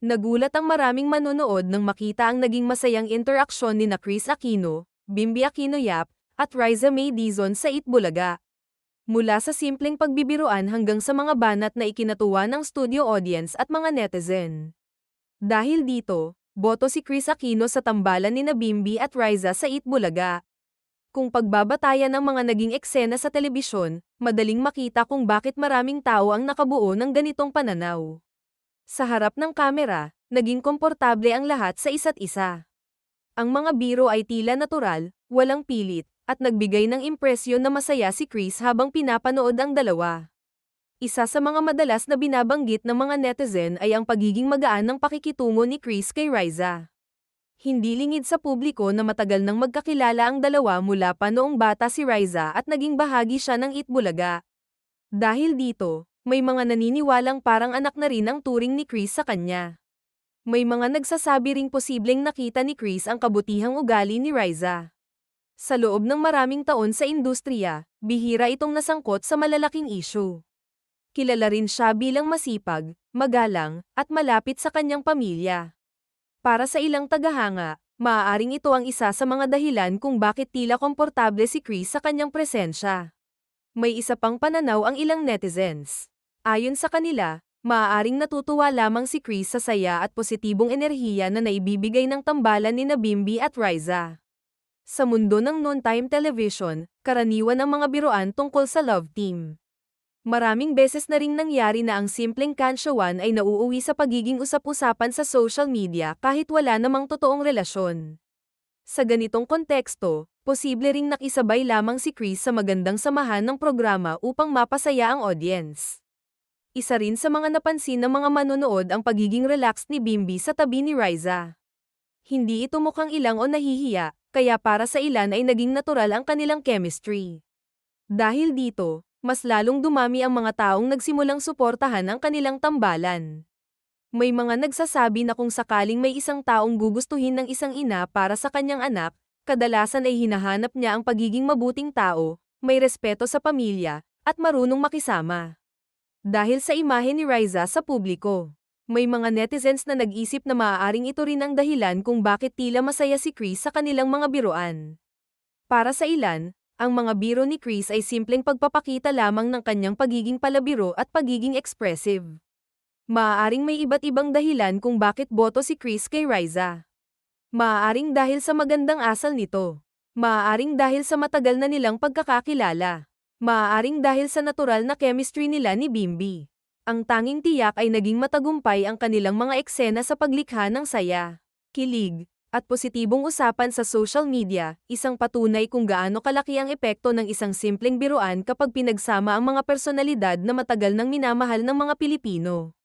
Nagulat ang maraming manonood nang makita ang naging masayang interaksyon ni na Kris Aquino, Bimby Aquino Yap, at Riza May Dizon sa Eat Bulaga. Mula sa simpleng pagbibiruan hanggang sa mga banat na ikinatuwa ng studio audience at mga netizen. Dahil dito, boto si Kris Aquino sa tambalan ni na Bimby at Riza sa Eat Bulaga. Kung pagbabatayan ng mga naging eksena sa telebisyon, madaling makita kung bakit maraming tao ang nakabuo ng ganitong pananaw. Sa harap ng kamera, naging komportable ang lahat sa isa't isa. Ang mga biro ay tila natural, walang pilit, at nagbigay ng impresyon na masaya si Kris habang pinapanood ang dalawa. Isa sa mga madalas na binabanggit ng mga netizen ay ang pagiging magaan ng pakikitungo ni Kris kay Riza. Hindi lingid sa publiko na matagal nang magkakilala ang dalawa mula pa noong bata si Riza at naging bahagi siya ng Eat Bulaga. Dahil dito, may mga naniniwalang parang anak na rin ang turing ni Kris sa kanya. May mga nagsasabi ring posibleng nakita ni Kris ang kabutihang ugali ni Riza. Sa loob ng maraming taon sa industriya, bihira itong nasangkot sa malalaking issue. Kilala rin siya bilang masipag, magalang, at malapit sa kanyang pamilya. Para sa ilang tagahanga, maaaring ito ang isa sa mga dahilan kung bakit tila komportable si Kris sa kanyang presensya. May isa pang pananaw ang ilang netizens. Ayon sa kanila, maaaring natutuwa lamang si Kris sa saya at positibong enerhiya na naibibigay ng tambalan ni na Bimby at Riza. Sa mundo ng noon-time television, karaniwan ang mga biruan tungkol sa love team. Maraming beses na ring nangyari na ang simpleng kansyawan ay nauuwi sa pagiging usap-usapan sa social media kahit wala namang totoong relasyon. Sa ganitong konteksto, posible ring nakisabay lamang si Kris sa magandang samahan ng programa upang mapasaya ang audience. Isa rin sa mga napansin ng mga manonood ang pagiging relaxed ni Bimby sa tabi ni Riza. Hindi ito mukhang ilang o nahihiya, kaya para sa ilan ay naging natural ang kanilang chemistry. Dahil dito, mas lalong dumami ang mga taong nagsimulang suportahan ang kanilang tambalan. May mga nagsasabi na kung sakaling may isang taong gugustuhin ng isang ina para sa kanyang anak, kadalasan ay hinahanap niya ang pagiging mabuting tao, may respeto sa pamilya, at marunong makisama. Dahil sa imahe ni Riza sa publiko, may mga netizens na nag-isip na maaaring ito rin ang dahilan kung bakit tila masaya si Kris sa kanilang mga biruan. Para sa ilan, ang mga biro ni Kris ay simpleng pagpapakita lamang ng kanyang pagiging palabiro at pagiging expressive. Maaaring may iba't ibang dahilan kung bakit boto si Kris kay Riza. Maaaring dahil sa magandang asal nito. Maaaring dahil sa matagal na nilang pagkakakilala. Maaaring dahil sa natural na chemistry nila ni Bimby. Ang tanging tiyak ay naging matagumpay ang kanilang mga eksena sa paglikha ng saya, kilig, at positibong usapan sa social media, isang patunay kung gaano kalaki ang epekto ng isang simpleng biruan kapag pinagsama ang mga personalidad na matagal nang minamahal ng mga Pilipino.